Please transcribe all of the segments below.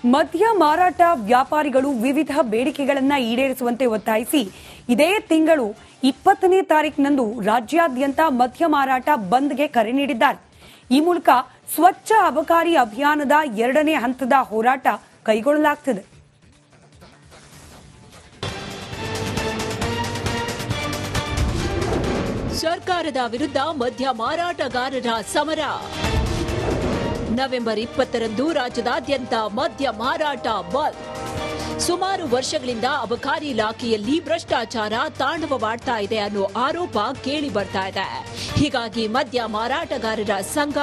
ಮದ್ಯ ಮಾರಾಟ ವ್ಯಾಪಾರಿಗಳು ವಿವಿಧ ಬೇಡಿಕೆಗಳನ್ನು ಈಡೇರಿಸುವಂತೆ ಒತ್ತಾಯಿಸಿ ಇದೇ ತಿಂಗಳು 20ನೇ ತಾರೀಕಿನಂದು ರಾಜ್ಯಾದ್ಯಂತ ಮದ್ಯ ಮಾರಾಟ ಬಂದ್ಗೆ ಕರೆ ನೀಡಿದ್ದಾರೆ. ಈ ಮೂಲಕ ಸ್ವಚ್ಛ ಅಬಕಾರಿ ಅಭಿಯಾನದ 2ನೇ ಹಂತದ ಹೋರಾಟ ಕೈಗೊಳ್ಳಲಾಗುತ್ತಿದೆ. ಸರ್ಕಾರದ ವಿರುದ್ಧ ಮದ್ಯ ಮಾರಾಟಗಾರರ ಸಮರ. ನವೆಂಬರ್ 20ರಂದು ರಾಜ್ಯದಾದ್ಯಂತ ಮದ್ಯ ಮಾರಾಟ ಬಂದ್. ಸುಮಾರು ವರ್ಷಗಳಿಂದ ಅಬಕಾರಿ ಇಲಾಖೆಯಲ್ಲಿ ಭ್ರಷ್ಟಾಚಾರ ತಾಂಡವವಾಡ್ತಾ ಇದೆ ಅನ್ನೋ ಆರೋಪ ಕೇಳಿ ಬರ್ತಾ ಇದೆ. ಹೀಗಾಗಿ ಮದ್ಯ ಮಾರಾಟಗಾರರ ಸಂಘ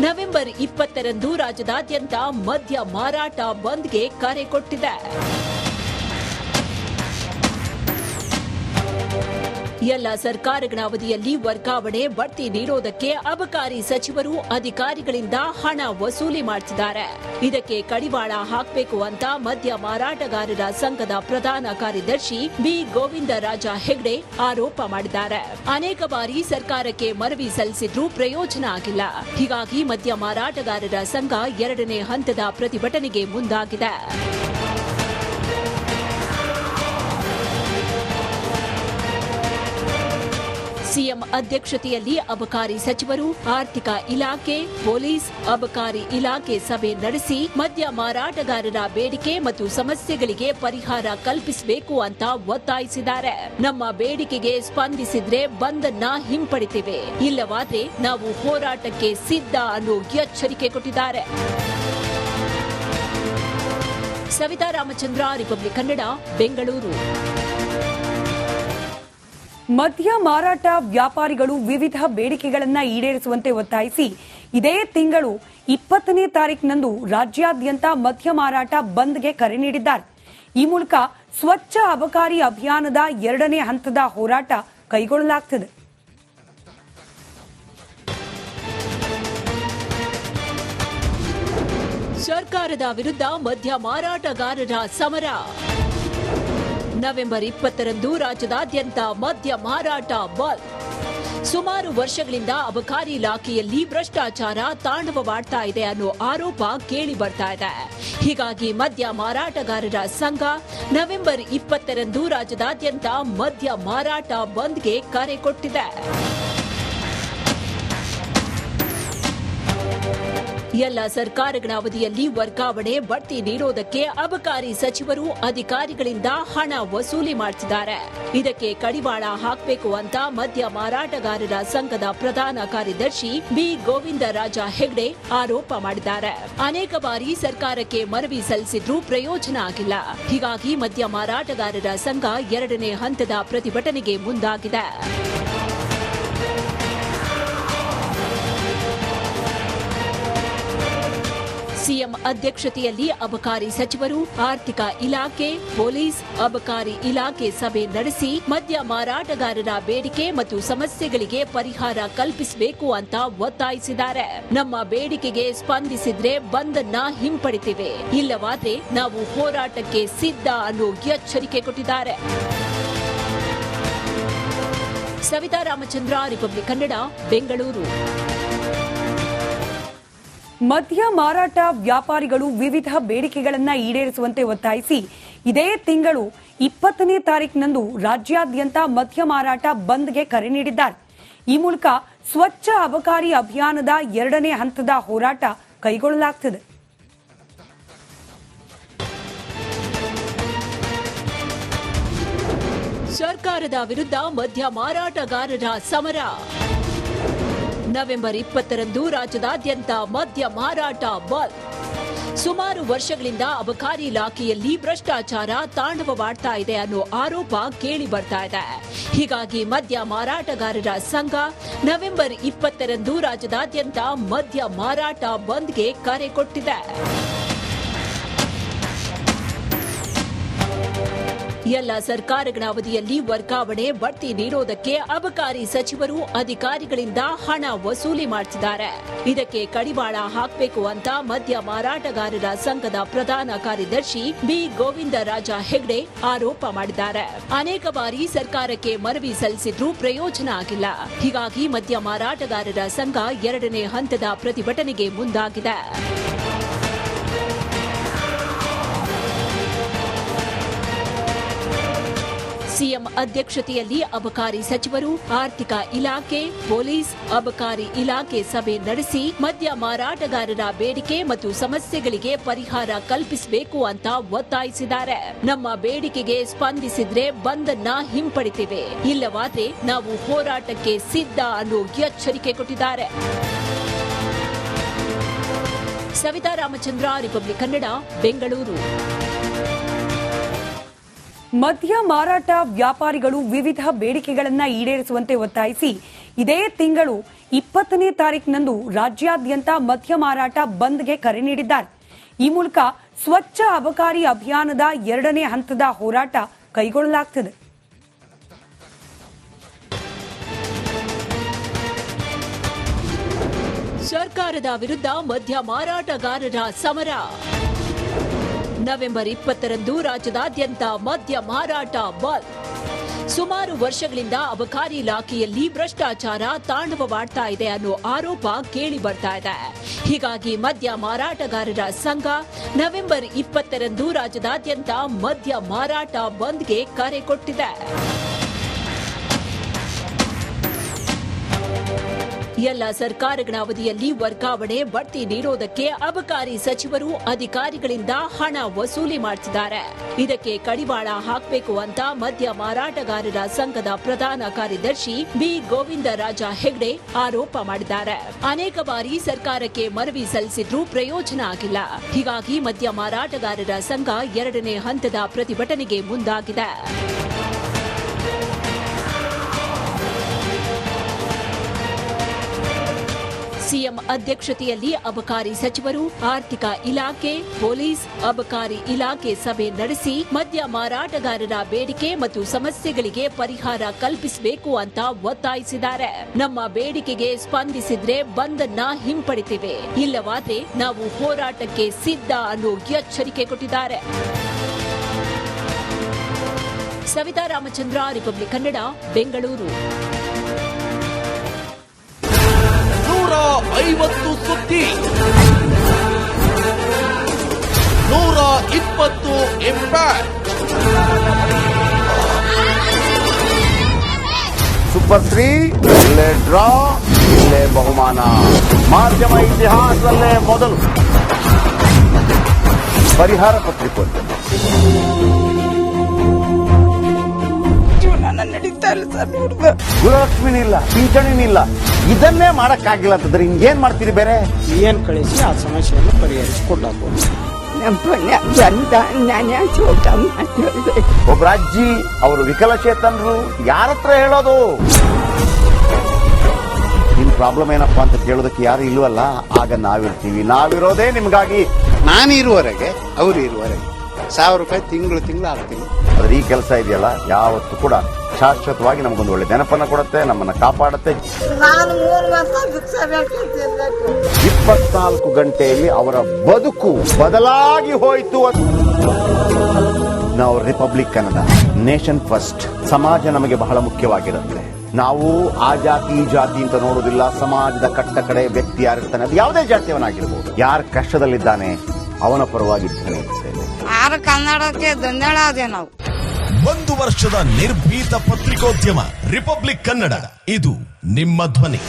ನವೆಂಬರ್ 20ರಂದು ರಾಜ್ಯದಾದ್ಯಂತ ಮದ್ಯ ಮಾರಾಟ ಬಂದ್ಗೆ ಕರೆ ಕೊಟ್ಟಿದೆ. ಎಲ್ಲ ಸರ್ಕಾರಗಳ ಅವಧಿಯಲ್ಲಿ ವರ್ಗಾವಣೆ ಬಡ್ತಿ ನೀಡೋದಕ್ಕೆ ಅಬಕಾರಿ ಸಚಿವರು ಅಧಿಕಾರಿಗಳಿಂದ ಹಣ ವಸೂಲಿ ಮಾಡುತ್ತಿದ್ದಾರೆ. ಇದಕ್ಕೆ ಕಡಿವಾಣ ಹಾಕಬೇಕು ಅಂತ ಮದ್ಯ ಮಾರಾಟಗಾರರ ಸಂಘದ ಪ್ರಧಾನ ಕಾರ್ಯದರ್ಶಿ ಬಿ ಗೋವಿಂದರಾಜ ಹೆಗ್ಡೆ ಆರೋಪ ಮಾಡಿದ್ದಾರೆ. ಅನೇಕ ಬಾರಿ ಸರ್ಕಾರಕ್ಕೆ ಮನವಿ ಸಲ್ಲಿಸಿದ್ರೂ ಪ್ರಯೋಜನ ಆಗಿಲ್ಲ. ಹೀಗಾಗಿ ಮದ್ಯ ಮಾರಾಟಗಾರರ ಸಂಘ 2ನೇ ಹಂತದ ಪ್ರತಿಭಟನೆಗೆ ಮುಂದಾಗಿದೆ. ಸಿಎಂ ಅಧ್ಯಕ್ಷತೆಯಲ್ಲಿ ಅಬಕಾರಿ ಸಚಿವರು, ಆರ್ಥಿಕ ಇಲಾಖೆ, ಪೊಲೀಸ್, ಅಬಕಾರಿ ಇಲಾಖೆ ಸಭೆ ನಡೆಸಿ ಮದ್ಯ ಮಾರಾಟಗಾರರ ಬೇಡಿಕೆ ಮತ್ತು ಸಮಸ್ಯೆಗಳಿಗೆ ಪರಿಹಾರ ಕಲ್ಪಿಸಬೇಕು ಅಂತ ಒತ್ತಾಯಿಸಿದ್ದಾರೆ. ನಮ್ಮ ಬೇಡಿಕೆಗೆ ಸ್ಪಂದಿಸಿದ್ರೆ ಬಂದನ್ನ ಹಿಂಪಡಿತೇವೆ, ಇಲ್ಲವಾದ್ರೆ ನಾವು ಹೋರಾಟಕ್ಕೆ ಸಿದ್ಧ ಅನ್ನೋ ಎಚ್ಚರಿಕೆ ಕೊಟ್ಟಿದ್ದಾರೆ. ಸವಿತಾ ರಾಮಚಂದ್ರ, ರಿಪಬ್ಲಿಕ್ ಕನ್ನಡ, ಬೆಂಗಳೂರು. ಮದ್ಯ ಮಾರಾಟ ವ್ಯಾಪಾರಿಗಳು ವಿವಿಧ ಬೇಡಿಕೆಗಳನ್ನು ಈಡೇರಿಸುವಂತೆ ಒತ್ತಾಯಿಸಿ ಇದೇ ತಿಂಗಳು 20ನೇ ತಾರೀಕಿನಂದು ರಾಜ್ಯಾದ್ಯಂತ ಮದ್ಯ ಮಾರಾಟ ಬಂದ್ಗೆ ಕರೆ ನೀಡಿದ್ದಾರೆ. ಈ ಮೂಲಕ ಸ್ವಚ್ಛ ಅಬಕಾರಿ ಅಭಿಯಾನದ 2ನೇ ಹಂತದ ಹೋರಾಟ ಕೈಗೊಳ್ಳಲಾಗುತ್ತಿದೆ. ಸರ್ಕಾರದ ವಿರುದ್ಧ ಮದ್ಯ ಮಾರಾಟಗಾರರ ಸಮರ. ನವೆಂಬರ್ 20ರಂದು ರಾಜ್ಯದಾದ್ಯಂತ ಮದ್ಯ ಮಾರಾಟ ಬಂದ್. ಸುಮಾರು ವರ್ಷಗಳಿಂದ ಅಬಕಾರಿ ಇಲಾಖೆಯಲ್ಲಿ ಭ್ರಷ್ಟಾಚಾರ ತಾಂಡವವಾಡ್ತಾ ಇದೆ ಅನ್ನೋ ಆರೋಪ ಕೇಳಿ ಬರ್ತಾ ಇದೆ. ಹೀಗಾಗಿ ಮದ್ಯ ಮಾರಾಟಗಾರರ ಸಂಘ ನವೆಂಬರ್ 20ರಂದು ರಾಜ್ಯದಾದ್ಯಂತ ಮದ್ಯ ಮಾರಾಟ ಬಂದ್ಗೆ ಕರೆ ಕೊಟ್ಟಿದೆ. ಎಲ್ಲ ಸರ್ಕಾರಗಳ ಅವಧಿಯಲ್ಲಿ ವರ್ಗಾವಣೆ ಬಡ್ತಿ ನೀಡೋದಕ್ಕೆ ಅಬಕಾರಿ ಸಚಿವರು ಅಧಿಕಾರಿಗಳಿಂದ ಹಣ ವಸೂಲಿ ಮಾಡುತ್ತಿದ್ದಾರೆ. ಇದಕ್ಕೆ ಕಡಿವಾಣ ಹಾಕಬೇಕು ಅಂತ ಮದ್ಯ ಮಾರಾಟಗಾರರ ಸಂಘದ ಪ್ರಧಾನ ಕಾರ್ಯದರ್ಶಿ ಬಿ ಗೋವಿಂದರಾಜ ಹೆಗ್ಡೆ ಆರೋಪ ಮಾಡಿದ್ದಾರೆ. ಅನೇಕ ಬಾರಿ ಸರ್ಕಾರಕ್ಕೆ ಮನವಿ ಸಲ್ಲಿಸಿದ್ರೂ ಪ್ರಯೋಜನ ಆಗಿಲ್ಲ. ಹೀಗಾಗಿ ಮದ್ಯ ಮಾರಾಟಗಾರರ ಸಂಘ 2ನೇ ಹಂತದ ಪ್ರತಿಭಟನೆಗೆ ಮುಂದಾಗಿದೆ. ಸಿಎಂ ಅಧ್ಯಕ್ಷತೆಯಲ್ಲಿ ಅಬಕಾರಿ ಸಚಿವರು, ಆರ್ಥಿಕ ಇಲಾಖೆ, ಪೊಲೀಸ್, ಅಬಕಾರಿ ಇಲಾಖೆ ಸಭೆ ನಡೆಸಿ ಮದ್ಯ ಮಾರಾಟಗಾರರ ಬೇಡಿಕೆ ಮತ್ತು ಸಮಸ್ಯೆಗಳಿಗೆ ಪರಿಹಾರ ಕಲ್ಪಿಸಬೇಕು ಅಂತ ಒತ್ತಾಯಿಸಿದ್ದಾರೆ. ನಮ್ಮ ಬೇಡಿಕೆಗೆ ಸ್ಪಂದಿಸಿದ್ರೆ ಬಂದನ್ನ ಹಿಂಪಡಿತೇವೆ, ಇಲ್ಲವಾದ್ರೆ ನಾವು ಹೋರಾಟಕ್ಕೆ ಸಿದ್ಧ ಅನ್ನೋ ಎಚ್ಚರಿಕೆ ಕೊಟ್ಟಿದ್ದಾರೆ. ಸವಿತಾ ರಾಮಚಂದ್ರ, ರಿಪಬ್ಲಿಕ್ ಕನ್ನಡ, ಬೆಂಗಳೂರು. ಮದ್ಯ ಮಾರಾಟ ವ್ಯಾಪಾರಿಗಳು ವಿವಿಧ ಬೇಡಿಕೆಗಳನ್ನು ಈಡೇರಿಸುವಂತೆ ಒತ್ತಾಯಿಸಿ ಇದೇ ತಿಂಗಳು 20ನೇ ತಾರೀಕಿನಂದು ರಾಜ್ಯಾದ್ಯಂತ ಮದ್ಯ ಮಾರಾಟ ಬಂದ್ಗೆ ಕರೆ ನೀಡಿದ್ದಾರೆ. ಈ ಮೂಲಕ ಸ್ವಚ್ಛ ಅಬಕಾರಿ ಅಭಿಯಾನದ 2ನೇ ಹಂತದ ಹೋರಾಟ ಕೈಗೊಳ್ಳಲಾಗುತ್ತಿದೆ. ಸರ್ಕಾರದ ವಿರುದ್ಧ ಮದ್ಯ ಮಾರಾಟಗಾರರ ಸಮರ. ನವೆಂಬರ್ 20ರಂದು ರಾಜ್ಯದಾದ್ಯಂತ ಮದ್ಯ ಮಾರಾಟ ಬಂದ್. ಸುಮಾರು ವರ್ಷಗಳಿಂದ ಅಬಕಾರಿ ಇಲಾಖೆಯಲ್ಲಿ ಭ್ರಷ್ಟಾಚಾರ ತಾಂಡವವಾಡ್ತಾ ಇದೆ ಅನ್ನೋ ಆರೋಪ ಕೇಳಿ ಬರ್ತಾ ಇದೆ. ಹೀಗಾಗಿ ಮದ್ಯ ಮಾರಾಟಗಾರರ ಸಂಘ ನವೆಂಬರ್ 20ರಂದು ರಾಜ್ಯದಾದ್ಯಂತ ಮದ್ಯ ಮಾರಾಟ ಬಂದ್ಗೆ ಕರೆ ಕೊಟ್ಟಿದೆ. ಎಲ್ಲ ಸರ್ಕಾರಗಳ ಅವಧಿಯಲ್ಲಿ ವರ್ಗಾವಣೆ ಬಡ್ತಿ ನೀಡೋದಕ್ಕೆ ಅಬಕಾರಿ ಸಚಿವರು ಅಧಿಕಾರಿಗಳಿಂದ ಹಣ ವಸೂಲಿ ಮಾಡುತ್ತಿದ್ದಾರೆ. ಇದಕ್ಕೆ ಕಡಿವಾಣ ಹಾಕಬೇಕು ಅಂತ ಮದ್ಯ ಮಾರಾಟಗಾರರ ಸಂಘದ ಪ್ರಧಾನ ಕಾರ್ಯದರ್ಶಿ ಬಿ ಗೋವಿಂದರಾಜ ಹೆಗ್ಡೆ ಆರೋಪ ಮಾಡಿದ್ದಾರೆ. ಅನೇಕ ಬಾರಿ ಸರ್ಕಾರಕ್ಕೆ ಮನವಿ ಸಲ್ಲಿಸಿದ್ರೂ ಪ್ರಯೋಜನ ಆಗಿಲ್ಲ. ಹೀಗಾಗಿ ಮದ್ಯ ಮಾರಾಟಗಾರರ ಸಂಘ 2ನೇ ಹಂತದ ಪ್ರತಿಭಟನೆಗೆ ಮುಂದಾಗಿದೆ. ಸಿಎಂ ಅಧ್ಯಕ್ಷತೆಯಲ್ಲಿ ಅಬಕಾರಿ ಸಚಿವರು, ಆರ್ಥಿಕ ಇಲಾಖೆ, ಪೊಲೀಸ್, ಅಬಕಾರಿ ಇಲಾಖೆ ಸಭೆ ನಡೆಸಿ ಮದ್ಯ ಮಾರಾಟಗಾರರ ಬೇಡಿಕೆ ಮತ್ತು ಸಮಸ್ಯೆಗಳಿಗೆ ಪರಿಹಾರ ಕಲ್ಪಿಸಬೇಕು ಅಂತ ಒತ್ತಾಯಿಸಿದ್ದಾರೆ. ನಮ್ಮ ಬೇಡಿಕೆಗೆ ಸ್ಪಂದಿಸಿದ್ರೆ ಬಂದ್ ಅನ್ನ ಹಿಂಪಡಿತೀವಿ, ಇಲ್ಲವಾದ್ರೆ ನಾವು ಹೋರಾಟಕ್ಕೆ ಸಿದ್ಧ ಅನ್ನೋ ಎಚ್ಚರಿಕೆ ಕೊಟ್ಟಿದ್ದಾರೆ. ಸವಿತಾ ರಾಮಚಂದ್ರ, ರಿಪಬ್ಲಿಕ್ ಕನ್ನಡ, ಬೆಂಗಳೂರು. ಮದ್ಯ ಮಾರಾಟ ವ್ಯಾಪಾರಿಗಳು ವಿವಿಧ ಬೇಡಿಕೆಗಳನ್ನು ಈಡೇರಿಸುವಂತೆ ಒತ್ತಾಯಿಸಿ ಇದೇ ತಿಂಗಳು 20ನೇ ತಾರೀಕಿನಂದು ರಾಜ್ಯಾದ್ಯಂತ ಮದ್ಯ ಮಾರಾಟ ಬಂದ್ಗೆ ಕರೆ ನೀಡಿದ್ದಾರೆ. ಈ ಮೂಲಕ ಸ್ವಚ್ಛ ಅಬಕಾರಿ ಅಭಿಯಾನದ 2ನೇ ಹಂತದ ಹೋರಾಟ ಕೈಗೊಳ್ಳಲಾಗುತ್ತದೆ. ಸರ್ಕಾರದ ವಿರುದ್ಧ ಮದ್ಯ ಮಾರಾಟಗಾರರ ಸಮರ. ನವೆಂಬರ್ 20ರಂದು ರಾಜ್ಯದಾದ್ಯಂತ ಮದ್ಯ ಮಾರಾಟ ಬಂದ್. ಸುಮಾರು ವರ್ಷಗಳಿಂದ ಅಬಕಾರಿ ಇಲಾಖೆಯಲ್ಲಿ ಭ್ರಷ್ಟಾಚಾರ ತಾಂಡವವಾಡ್ತಾ ಇದೆ ಅನ್ನೋ ಆರೋಪ ಕೇಳಿ ಬರ್ತಾ ಇದೆ. ಹೀಗಾಗಿ ಮದ್ಯ ಮಾರಾಟಗಾರರ ಸಂಘ ನವೆಂಬರ್ 20ರಂದು ರಾಜ್ಯದಾದ್ಯಂತ ಮದ್ಯ ಮಾರಾಟ ಬಂದ್ಗೆ ಕರೆ ಕೊಟ್ಟಿದೆ. ಎಲ್ಲ ಸರ್ಕಾರಗಳ ಅವಧಿಯಲ್ಲಿ ವರ್ಗಾವಣೆ, ಬಡ್ತಿ ನೀಡೋದಕ್ಕೆ ಅಬಕಾರಿ ಸಚಿವರು ಅಧಿಕಾರಿಗಳಿಂದ ಹಣ ವಸೂಲಿ ಮಾಡ್ತಿದ್ದಾರೆ. ಇದಕ್ಕೆ ಕಡಿವಾಣ ಹಾಕಬೇಕು ಅಂತ ಮದ್ಯ ಮಾರಾಟಗಾರರ ಸಂಘದ ಪ್ರಧಾನ ಕಾರ್ಯದರ್ಶಿ ಬಿ ಗೋವಿಂದರಾಜ ಹೆಗ್ಡೆ ಆರೋಪ ಮಾಡಿದ್ದಾರೆ. ಅನೇಕ ಬಾರಿ ಸರ್ಕಾರಕ್ಕೆ ಮನವಿ ಸಲ್ಲಿಸಿದ್ರೂ ಪ್ರಯೋಜನ ಆಗಿಲ್ಲ. ಹೀಗಾಗಿ ಮದ್ಯ ಮಾರಾಟಗಾರರ ಸಂಘ 2ನೇ ಹಂತದ ಪ್ರತಿಭಟನೆಗೆ ಮುಂದಾಗಿದೆ. ಸಿಎಂ ಅಧ್ಯಕ್ಷತೆಯಲ್ಲಿ ಅಬಕಾರಿ ಸಚಿವರು, ಆರ್ಥಿಕ ಇಲಾಖೆ, ಪೊಲೀಸ್, ಅಬಕಾರಿ ಇಲಾಖೆ ಸಭೆ ನಡೆಸಿ ಮದ್ಯ ಮಾರಾಟಗಾರರ ಬೇಡಿಕೆ ಮತ್ತು ಸಮಸ್ಯೆಗಳಿಗೆ ಪರಿಹಾರ ಕಲ್ಪಿಸಬೇಕು ಅಂತ ಒತ್ತಾಯಿಸಿದ್ದಾರೆ. ನಮ್ಮ ಬೇಡಿಕೆಗೆ ಸ್ಪಂದಿಸಿದ್ರೆ ಬಂದ್ ಅನ್ನ ಹಿಂಪಡಿತೀವಿ, ಇಲ್ಲವಾದ್ರೆ ನಾವು ಹೋರಾಟಕ್ಕೆ ಸಿದ್ಧ ಅನ್ನೋ ಎಚ್ಚರಿಕೆ ಕೊಟ್ಟಿದ್ದಾರೆ. ಸವಿತಾ ರಾಮಚಂದ್ರ, ರಿಪಬ್ಲಿಕ್ ಕನ್ನಡ, ಬೆಂಗಳೂರು. 150 ಸುದ್ದಿ, 120 ಇಂಪ್ಯಾಕ್ಟ್. ಸೂಪರ್ 3 ಇಲ್ಲೇ ಡ್ರಾ, ಇಲ್ಲೇ ಬಹುಮಾನ. ಮಾಧ್ಯಮ ಇತಿಹಾಸದಲ್ಲೇ ಮೊದಲು ಪರಿಹಾರ ಪತ್ರಿಕೋದ್ಯಮ. ಗುರುಲಕ್ಷ್ಮಿನಿಲ್ಲ, ಪಿಂಚಣಿನಿಲ್ಲ, ಇದನ್ನೇ ಮಾಡಕ್ಕಾಗಿಲ್ಲ ಅಂತಂದ್ರೆ ಹಿಂಗೇನ್ ಮಾಡ್ತೀರಿ? ಬೇರೆ ಏನ್ ಕಳಿಸಿ ಆ ಸಮಸ್ಯೆಯನ್ನು ಪರಿಹರಿಸಿಕೊಡ್ಲಾಗ್ಬೋದು. ಒಬ್ಬ ಅಜ್ಜಿ, ಅವರು ವಿಕಲಚೇತನರು, ಯಾರತ್ರ ಹೇಳೋದು? ನಿಮ್ ಪ್ರಾಬ್ಲಮ್ ಏನಪ್ಪಾ ಅಂತ ಕೇಳೋದಕ್ಕೆ ಯಾರು ಇಲ್ವಲ್ಲ. ಆಗ ನಾವಿರ್ತೀವಿ, ನಾವಿರೋದೇ ನಿಮ್ಗಾಗಿ. ನಾನು ಇರುವವರೆಗೆ, ಅವರು ಇರುವವರೆಗೆ 1000 ರೂಪಾಯಿ ತಿಂಗಳು ಆಗ್ತೀನಿ. ಆದ್ರೆ ಈ ಕೆಲಸ ಇದೆಯಲ್ಲ, ಯಾವತ್ತೂ ಕೂಡ ಶಾಶ್ವತವಾಗಿ ನಮಗೊಂದು ಒಳ್ಳೆ ನೆನಪನ್ನ ಕೊಡುತ್ತೆ, ನಮ್ಮನ್ನ ಕಾಪಾಡುತ್ತೆ. 24 ಗಂಟೆಯಲ್ಲಿ ಅವರ ಬದುಕು ಬದಲಾಗಿ ಹೋಯಿತು. ನಾವು ರಿಪಬ್ಲಿಕ್ ಕನ್ನಡ, ನೇಷನ್ ಫಸ್ಟ್. ಸಮಾಜ ನಮಗೆ ಬಹಳ ಮುಖ್ಯವಾಗಿರುತ್ತೆ. ನಾವು ಆ ಜಾತಿ ಈ ಜಾತಿ ಅಂತ ನೋಡೋದಿಲ್ಲ. ಸಮಾಜದ ಕಟ್ಟ ಕಡೆ ವ್ಯಕ್ತಿ ಯಾರಿರ್ತಾನೆ, ಅದು ಯಾವುದೇ ಜಾತಿಯವನಾಗಿರ್ಬೋದು, ಯಾರು ಕಷ್ಟದಲ್ಲಿದ್ದಾನೆ ಅವನ ಪರವಾಗಿರ್ತಾನೆ. ಕನ್ನಡಕ್ಕೆ ಧನ್ಯವಾದ. ನಾವು 1 ವರ್ಷದ ನಿರ್ಭೀತ ಪತ್ರಿಕೋದ್ಯಮ ರಿಪಬ್ಲಿಕ್ ಕನ್ನಡ. ಇದು ನಿಮ್ಮ ಧ್ವನಿ.